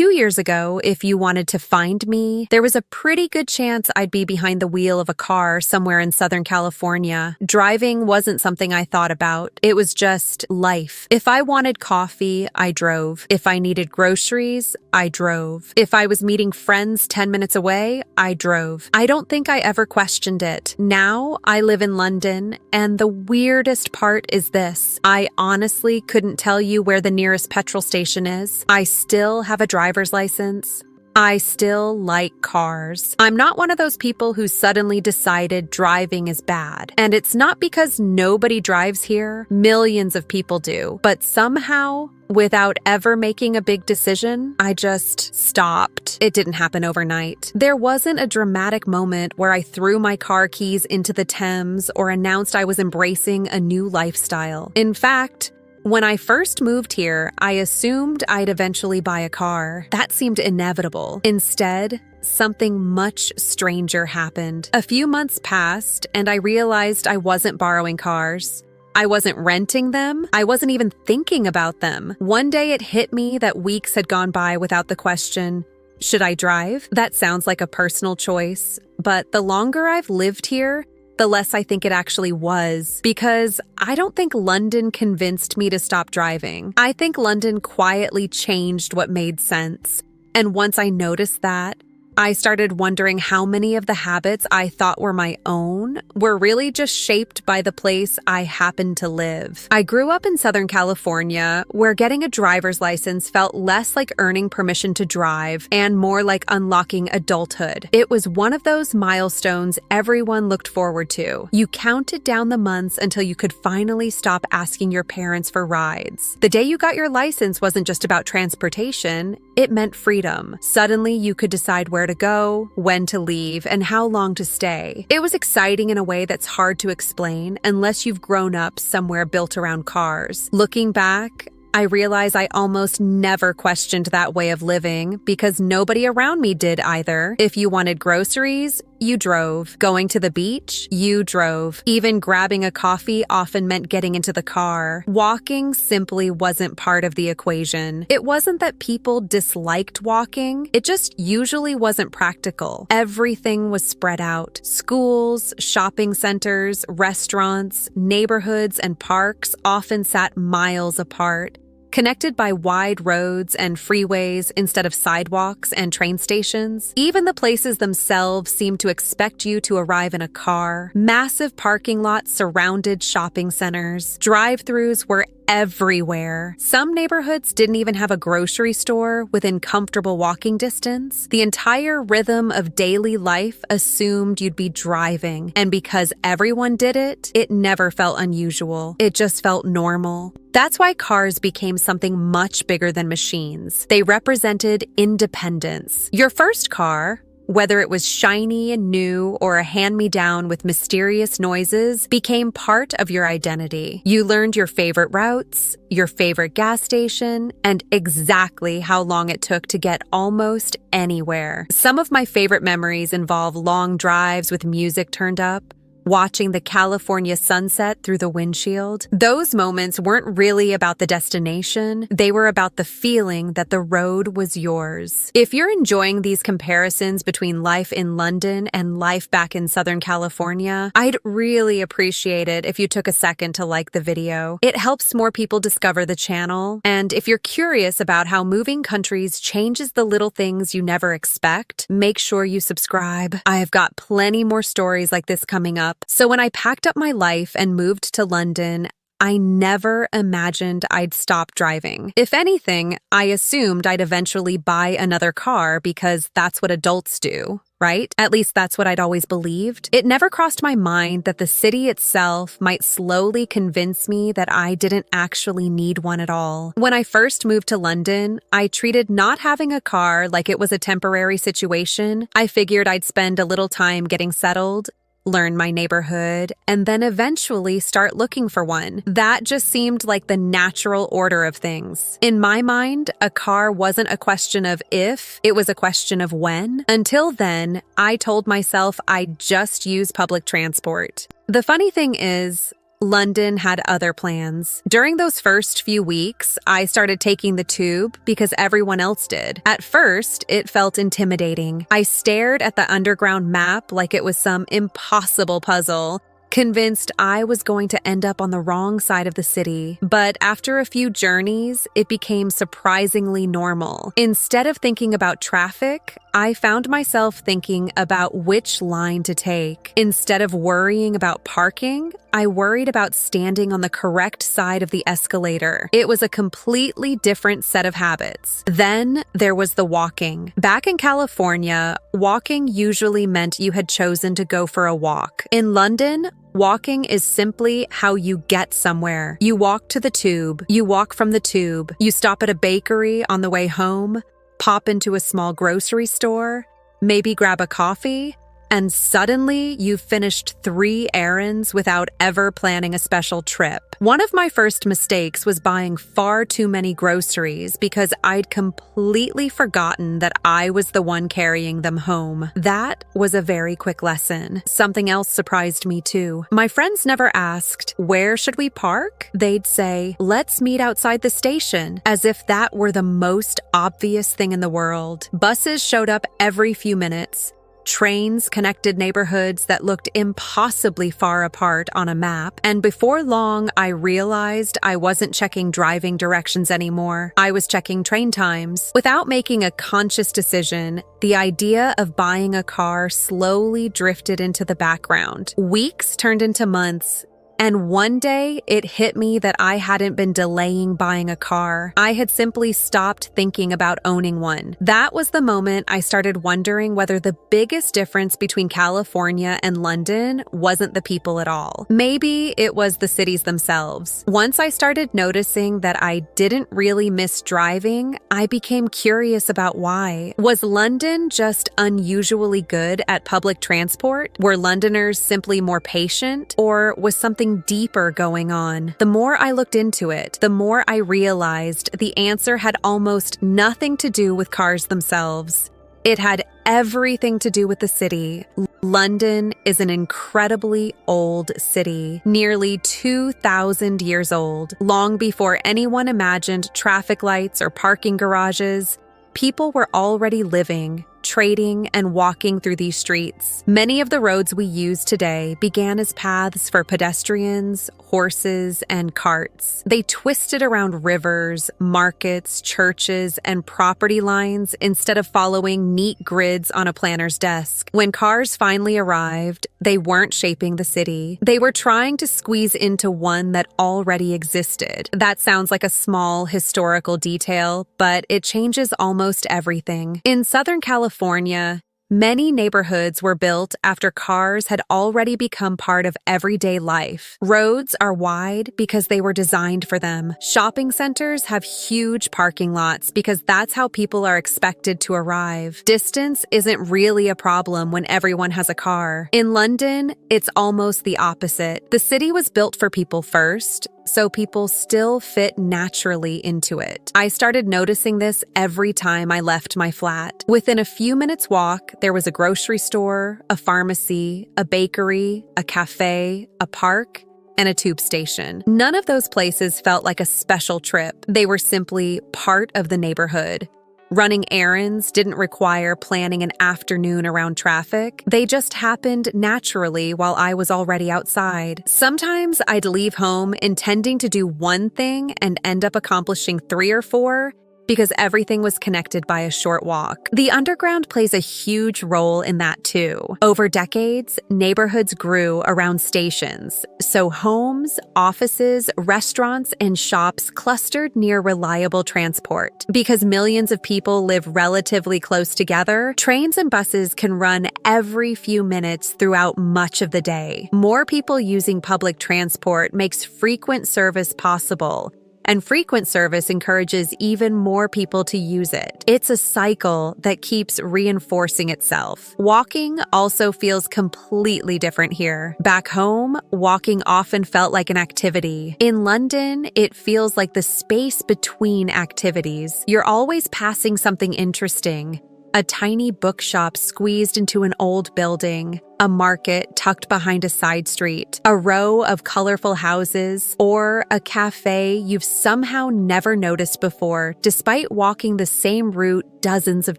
2 years ago, if you wanted to find me, there was a pretty good chance I'd be behind the wheel of a car somewhere in Southern California. Driving wasn't something I thought about. It was just life. If I wanted coffee, I drove. If I needed groceries, I drove. If I was meeting friends 10 minutes away, I drove. I don't think I ever questioned it. Now, I live in London, and the weirdest part is this. I honestly couldn't tell you where the nearest petrol station is. I still have a driver's license. I still like cars. I'm not one of those people who suddenly decided driving is bad. And it's not because nobody drives here. Millions of people do. But somehow, without ever making a big decision, I just stopped. It didn't happen overnight. There wasn't a dramatic moment where I threw my car keys into the Thames or announced I was embracing a new lifestyle. In fact, when I first moved here, I assumed I'd eventually buy a car. That seemed inevitable. Instead, something much stranger happened. A few months passed, and I realized I wasn't borrowing cars. I wasn't renting them. I wasn't even thinking about them. One day it hit me that weeks had gone by without the question, should I drive? That sounds like a personal choice, but the longer I've lived here, the less I think it actually was, because I don't think London convinced me to stop driving. I think London quietly changed what made sense. And once I noticed that, I started wondering how many of the habits I thought were my own were really just shaped by the place I happened to live. I grew up in Southern California, where getting a driver's license felt less like earning permission to drive and more like unlocking adulthood. It was one of those milestones everyone looked forward to. You counted down the months until you could finally stop asking your parents for rides. The day you got your license wasn't just about transportation, it meant freedom. Suddenly, you could decide where to go, when to leave, and how long to stay. It was exciting in a way that's hard to explain unless you've grown up somewhere built around cars. Looking back, I realize I almost never questioned that way of living because nobody around me did either. If you wanted groceries, you drove. Going to the beach, you drove. Even grabbing a coffee often meant getting into the car. Walking simply wasn't part of the equation. It wasn't that people disliked walking. It just usually wasn't practical. Everything was spread out. Schools, shopping centers, restaurants, neighborhoods, and parks often sat miles apart, connected by wide roads and freeways instead of sidewalks and train stations. Even the places themselves seemed to expect you to arrive in a car. Massive parking lots surrounded shopping centers. Drive-thrus were everywhere. Some neighborhoods didn't even have a grocery store within comfortable walking distance. The entire rhythm of daily life assumed you'd be driving, and because everyone did it, it never felt unusual. It just felt normal. That's why cars became something much bigger than machines. They represented independence. Your first car, whether it was shiny and new or a hand-me-down with mysterious noises, became part of your identity. You learned your favorite routes, your favorite gas station, and exactly how long it took to get almost anywhere. Some of my favorite memories involve long drives with music turned up, watching the California sunset through the windshield. Those moments weren't really about the destination. They were about the feeling that the road was yours. If you're enjoying these comparisons between life in London and life back in Southern California, I'd really appreciate it if you took a second to like the video. It helps more people discover the channel. And if you're curious about how moving countries changes the little things you never expect, make sure you subscribe. I've got plenty more stories like this coming up. So when I packed up my life and moved to London, I never imagined I'd stop driving. If anything, I assumed I'd eventually buy another car because that's what adults do, right? At least that's what I'd always believed. It never crossed my mind that the city itself might slowly convince me that I didn't actually need one at all. When I first moved to London, I treated not having a car like it was a temporary situation. I figured I'd spend a little time getting settled, learn my neighborhood, and then eventually start looking for one. That just seemed like the natural order of things. In my mind, a car wasn't a question of if, it was a question of when. Until then, I told myself I'd just use public transport. The funny thing is, London had other plans. During those first few weeks, I started taking the tube because everyone else did. At first, it felt intimidating. I stared at the underground map like it was some impossible puzzle, convinced I was going to end up on the wrong side of the city. But after a few journeys, it became surprisingly normal. Instead of thinking about traffic, I found myself thinking about which line to take. Instead of worrying about parking, I worried about standing on the correct side of the escalator. It was a completely different set of habits. Then there was the walking. Back in California, walking usually meant you had chosen to go for a walk. In London, walking is simply how you get somewhere. You walk to the tube, you walk from the tube, you stop at a bakery on the way home, pop into a small grocery store, maybe grab a coffee, and suddenly you've finished 3 errands without ever planning a special trip. One of my first mistakes was buying far too many groceries because I'd completely forgotten that I was the one carrying them home. That was a very quick lesson. Something else surprised me too. My friends never asked, "Where should we park?" They'd say, "Let's meet outside the station," as if that were the most obvious thing in the world. Buses showed up every few minutes. Trains connected neighborhoods that looked impossibly far apart on a map, and before long, I realized I wasn't checking driving directions anymore. I was checking train times. Without making a conscious decision, the idea of buying a car slowly drifted into the background. Weeks turned into months. And one day, it hit me that I hadn't been delaying buying a car. I had simply stopped thinking about owning one. That was the moment I started wondering whether the biggest difference between California and London wasn't the people at all. Maybe it was the cities themselves. Once I started noticing that I didn't really miss driving, I became curious about why. Was London just unusually good at public transport? Were Londoners simply more patient? Or was something deeper going on? The more I looked into it, the more I realized the answer had almost nothing to do with cars themselves. It had everything to do with the city. London is an incredibly old city, nearly 2,000 years old. Long before anyone imagined traffic lights or parking garages, people were already living, trading, and walking through these streets. Many of the roads we use today began as paths for pedestrians, horses, and carts. They twisted around rivers, markets, churches, and property lines instead of following neat grids on a planner's desk. When cars finally arrived, they weren't shaping the city. They were trying to squeeze into one that already existed. That sounds like a small historical detail, but it changes almost everything. In Southern California, many neighborhoods were built after cars had already become part of everyday life. Roads are wide because they were designed for them. Shopping centers have huge parking lots because that's how people are expected to arrive. Distance isn't really a problem when everyone has a car. In London, it's almost the opposite. The city was built for people first, so people still fit naturally into it. I started noticing this every time I left my flat. Within a few minutes' walk, there was a grocery store, a pharmacy, a bakery, a cafe, a park, and a tube station. None of those places felt like a special trip. They were simply part of the neighborhood. Running errands didn't require planning an afternoon around traffic. They just happened naturally while I was already outside. Sometimes I'd leave home intending to do one thing and end up accomplishing 3 or 4 because everything was connected by a short walk. The underground plays a huge role in that too. Over decades, neighborhoods grew around stations, so homes, offices, restaurants, and shops clustered near reliable transport. Because millions of people live relatively close together, trains and buses can run every few minutes throughout much of the day. More people using public transport makes frequent service possible, and frequent service encourages even more people to use it. It's a cycle that keeps reinforcing itself. Walking also feels completely different here. Back home, walking often felt like an activity. In London, it feels like the space between activities. You're always passing something interesting. A tiny bookshop squeezed into an old building, a market tucked behind a side street, a row of colorful houses, or a cafe you've somehow never noticed before, despite walking the same route dozens of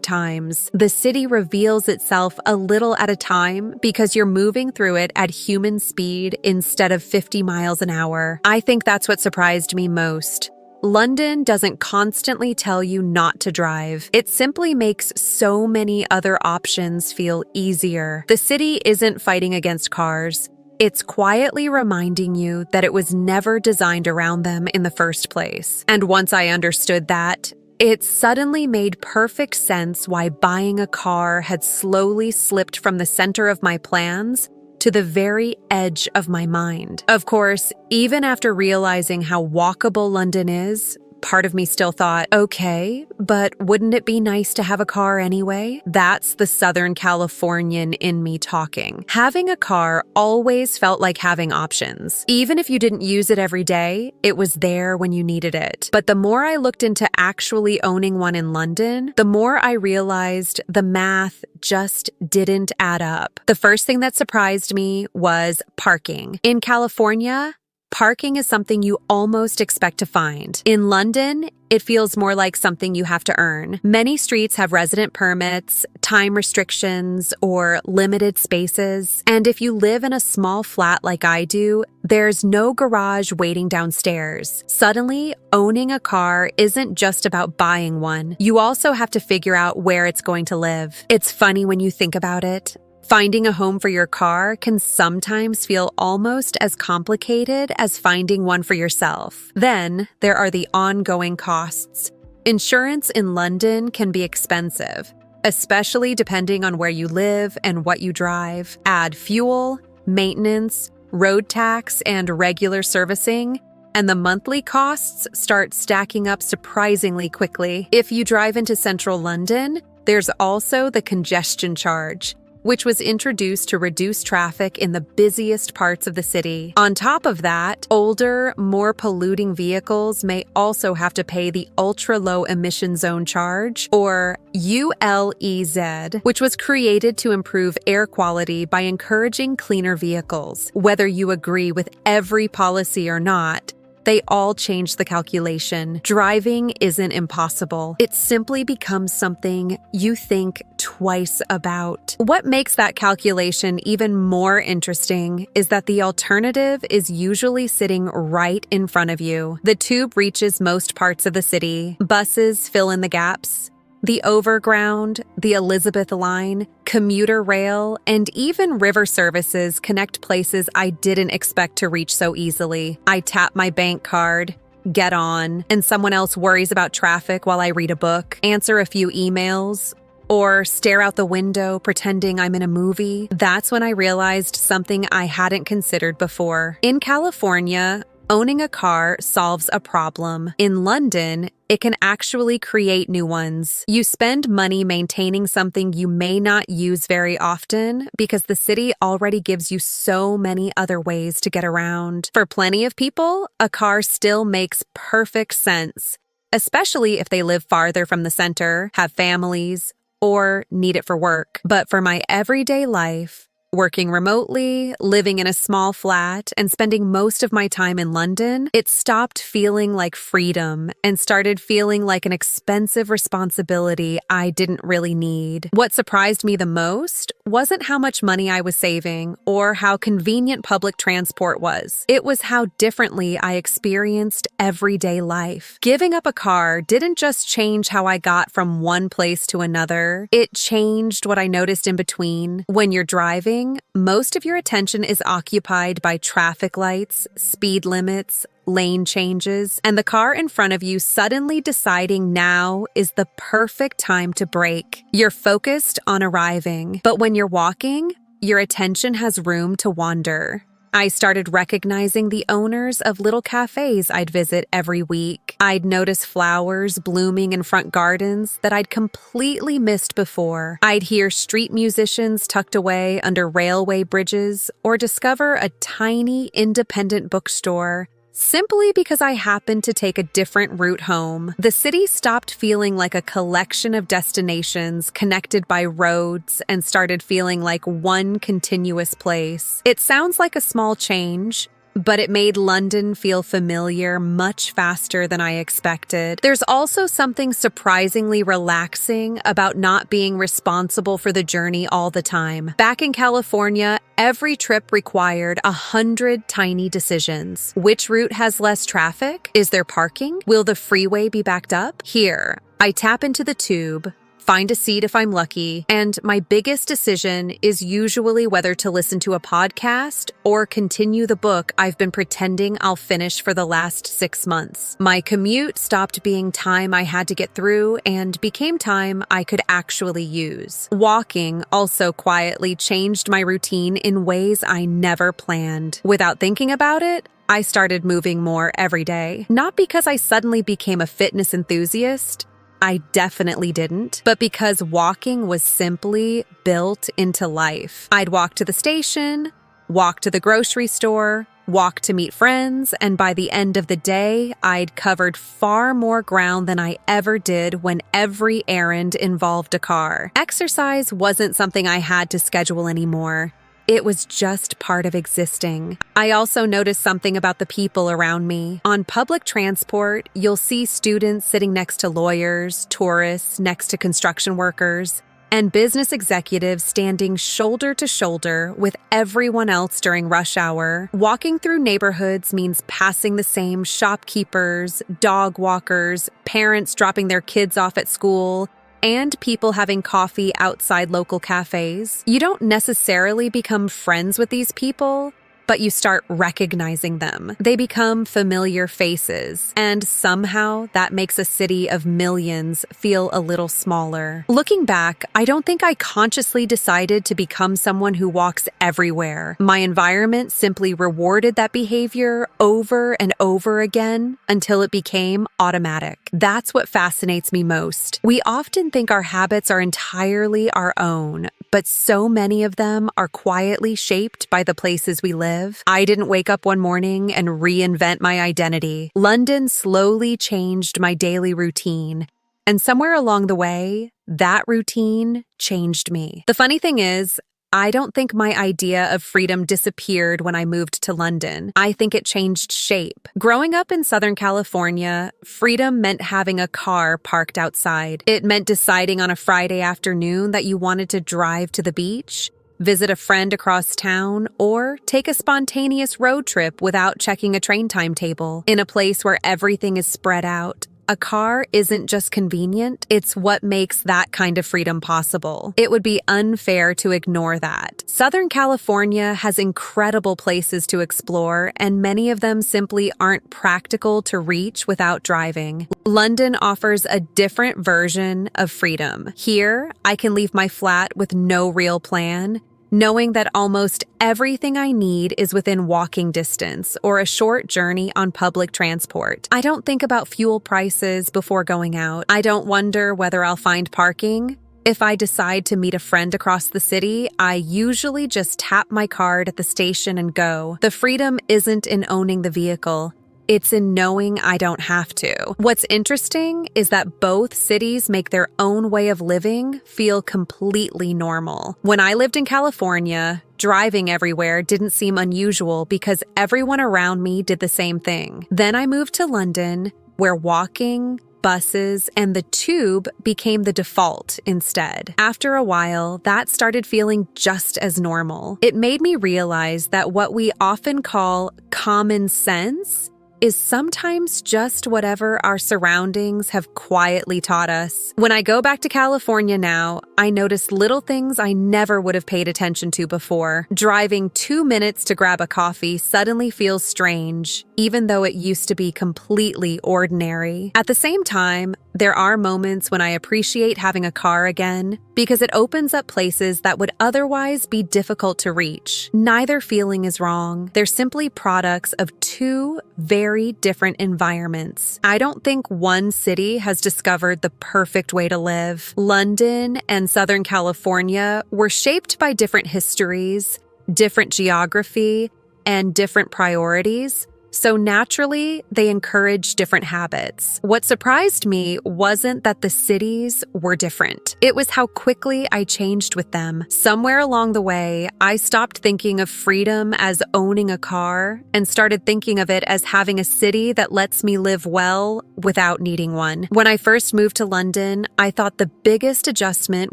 times. The city reveals itself a little at a time because you're moving through it at human speed instead of 50 miles an hour. I think that's what surprised me most. London doesn't constantly tell you not to drive. It simply makes so many other options feel easier. The city isn't fighting against cars. It's quietly reminding you that it was never designed around them in the first place. And once I understood that, it suddenly made perfect sense why buying a car had slowly slipped from the center of my plans to the very edge of my mind. Of course, even after realizing how walkable London is, part of me still thought, okay, but wouldn't it be nice to have a car anyway? That's the Southern Californian in me talking. Having a car always felt like having options. Even if you didn't use it every day, it was there when you needed it. But the more I looked into actually owning one in London, the more I realized the math just didn't add up. The first thing that surprised me was parking. In California, parking is something you almost expect to find. In London, it feels more like something you have to earn. Many streets have resident permits, time restrictions, or limited spaces. And if you live in a small flat like I do, there's no garage waiting downstairs. Suddenly, owning a car isn't just about buying one. You also have to figure out where it's going to live. It's funny when you think about it. Finding a home for your car can sometimes feel almost as complicated as finding one for yourself. Then, there are the ongoing costs. Insurance in London can be expensive, especially depending on where you live and what you drive. Add fuel, maintenance, road tax, and regular servicing, and the monthly costs start stacking up surprisingly quickly. If you drive into central London, there's also the congestion charge, which was introduced to reduce traffic in the busiest parts of the city. On top of that, older, more polluting vehicles may also have to pay the ultra-low emission zone charge, or ULEZ, which was created to improve air quality by encouraging cleaner vehicles. Whether you agree with every policy or not, they all change the calculation. Driving isn't impossible. It simply becomes something you think twice about. What makes that calculation even more interesting is that the alternative is usually sitting right in front of you. The tube reaches most parts of the city. Buses fill in the gaps. The Overground, the Elizabeth Line, commuter rail, and even river services connect places I didn't expect to reach so easily. I tap my bank card, get on, and someone else worries about traffic while I read a book, answer a few emails, or stare out the window pretending I'm in a movie. That's when I realized something I hadn't considered before. In California, owning a car solves a problem. In London, it can actually create new ones. You spend money maintaining something you may not use very often because the city already gives you so many other ways to get around. For plenty of people, a car still makes perfect sense, especially if they live farther from the center, have families, or need it for work. But for my everyday life, working remotely, living in a small flat, and spending most of my time in London, it stopped feeling like freedom and started feeling like an expensive responsibility I didn't really need. What surprised me the most wasn't how much money I was saving or how convenient public transport was. It was how differently I experienced everyday life. Giving up a car didn't just change how I got from one place to another. It changed what I noticed in between. When you're driving, most of your attention is occupied by traffic lights, speed limits, lane changes, and the car in front of you suddenly deciding now is the perfect time to brake. You're focused on arriving, but when you're walking, your attention has room to wander. I started recognizing the owners of little cafes I'd visit every week. I'd notice flowers blooming in front gardens that I'd completely missed before. I'd hear street musicians tucked away under railway bridges or discover a tiny independent bookstore simply because I happened to take a different route home. The city stopped feeling like a collection of destinations connected by roads and started feeling like one continuous place. It sounds like a small change, but it made London feel familiar much faster than I expected. There's also something surprisingly relaxing about not being responsible for the journey all the time. Back in California, every trip required 100 tiny decisions. Which route has less traffic? Is there parking? Will the freeway be backed up? Here, I tap into the tube, find a seat if I'm lucky, and my biggest decision is usually whether to listen to a podcast or continue the book I've been pretending I'll finish for the last 6 months. My commute stopped being time I had to get through and became time I could actually use. Walking also quietly changed my routine in ways I never planned. Without thinking about it, I started moving more every day. Not because I suddenly became a fitness enthusiast, I definitely didn't, but because walking was simply built into life. I'd walk to the station, walk to the grocery store, walk to meet friends, and by the end of the day, I'd covered far more ground than I ever did when every errand involved a car. Exercise wasn't something I had to schedule anymore. It was just part of existing. I also noticed something about the people around me. On public transport, you'll see students sitting next to lawyers, tourists next to construction workers, and business executives standing shoulder to shoulder with everyone else during rush hour. Walking through neighborhoods means passing the same shopkeepers, dog walkers, parents dropping their kids off at school, and people having coffee outside local cafes. You don't necessarily become friends with these people, but you start recognizing them. They become familiar faces, and somehow that makes a city of millions feel a little smaller. Looking back, I don't think I consciously decided to become someone who walks everywhere. My environment simply rewarded that behavior over and over again until it became automatic. That's what fascinates me most. We often think our habits are entirely our own, but so many of them are quietly shaped by the places we live. I didn't wake up one morning and reinvent my identity. London slowly changed my daily routine, and somewhere along the way, that routine changed me. The funny thing is, I don't think my idea of freedom disappeared when I moved to London. I think it changed shape. Growing up in Southern California, freedom meant having a car parked outside. It meant deciding on a Friday afternoon that you wanted to drive to the beach, visit a friend across town, or take a spontaneous road trip without checking a train timetable. In a place where everything is spread out, a car isn't just convenient, it's what makes that kind of freedom possible. It would be unfair to ignore that. Southern California has incredible places to explore, and many of them simply aren't practical to reach without driving. London offers a different version of freedom. Here, I can leave my flat with no real plan, knowing that almost everything I need is within walking distance or a short journey on public transport. I don't think about fuel prices before going out. I don't wonder whether I'll find parking. If I decide to meet a friend across the city, I usually just tap my card at the station and go. The freedom isn't in owning the vehicle. It's in knowing I don't have to. What's interesting is that both cities make their own way of living feel completely normal. When I lived in California, driving everywhere didn't seem unusual because everyone around me did the same thing. Then I moved to London, where walking, buses, and the tube became the default instead. After a while, that started feeling just as normal. It made me realize that what we often call common sense is sometimes just whatever our surroundings have quietly taught us. When I go back to California now, I notice little things I never would have paid attention to before. Driving 2 minutes to grab a coffee suddenly feels strange, even though it used to be completely ordinary. At the same time, there are moments when I appreciate having a car again because it opens up places that would otherwise be difficult to reach. Neither feeling is wrong. They're simply products of two very different environments. I don't think one city has discovered the perfect way to live. London and Southern California were shaped by different histories, different geography, and different priorities, So naturally, they encouraged different habits. What surprised me wasn't that the cities were different. It was how quickly I changed with them. Somewhere along the way, I stopped thinking of freedom as owning a car and started thinking of it as having a city that lets me live well without needing one. When I first moved to London, I thought the biggest adjustment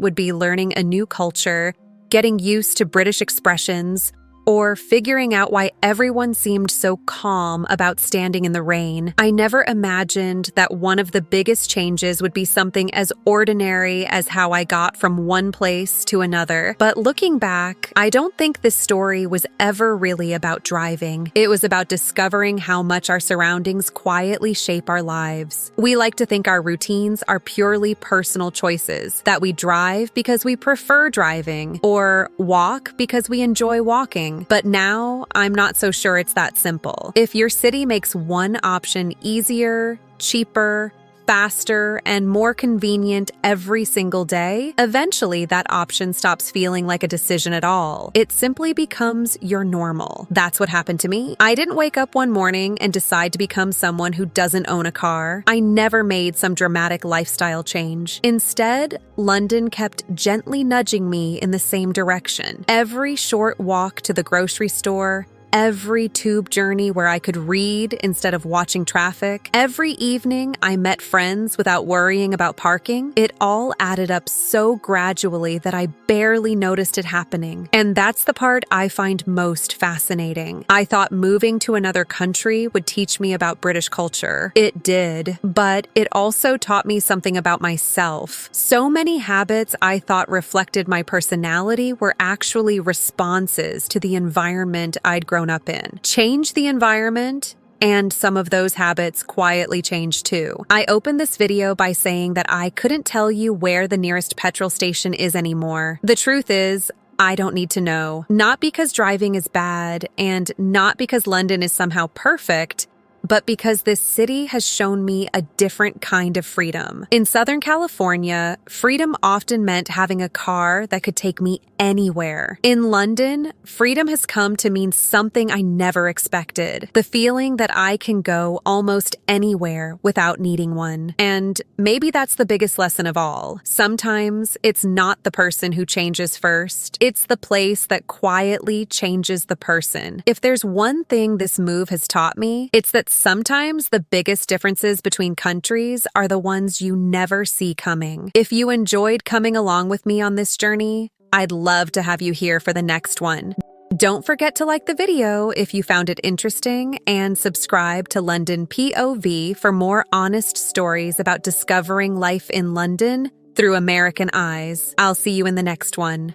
would be learning a new culture, getting used to British expressions, or figuring out why everyone seemed so calm about standing in the rain. I never imagined that one of the biggest changes would be something as ordinary as how I got from one place to another. But looking back, I don't think this story was ever really about driving. It was about discovering how much our surroundings quietly shape our lives. We like to think our routines are purely personal choices, that we drive because we prefer driving, or walk because we enjoy walking. But now, I'm not so sure it's that simple. If your city makes one option easier, cheaper, faster, and more convenient every single day, eventually that option stops feeling like a decision at all. It simply becomes your normal. That's what happened to me. I didn't wake up one morning and decide to become someone who doesn't own a car. I never made some dramatic lifestyle change. Instead, London kept gently nudging me in the same direction. Every short walk to the grocery store, every tube journey where I could read instead of watching traffic, every evening I met friends without worrying about parking, it all added up so gradually that I barely noticed it happening. And that's the part I find most fascinating. I thought moving to another country would teach me about British culture. It did, but it also taught me something about myself. So many habits I thought reflected my personality were actually responses to the environment I'd grown up in. Change the environment, and some of those habits quietly changed too. I opened this video by saying that I couldn't tell you where the nearest petrol station is anymore. The truth is, I don't need to know. Not because driving is bad, and not because London is somehow perfect, but because this city has shown me a different kind of freedom. In Southern California, freedom often meant having a car that could take me anywhere. In London, freedom has come to mean something I never expected. The feeling that I can go almost anywhere without needing one. And maybe that's the biggest lesson of all. Sometimes it's not the person who changes first. It's the place that quietly changes the person. If there's one thing this move has taught me, it's that sometimes the biggest differences between countries are the ones you never see coming. If you enjoyed coming along with me on this journey, I'd love to have you here for the next one. Don't forget to like the video if you found it interesting, and subscribe to London POV for more honest stories about discovering life in London through American eyes. I'll see you in the next one.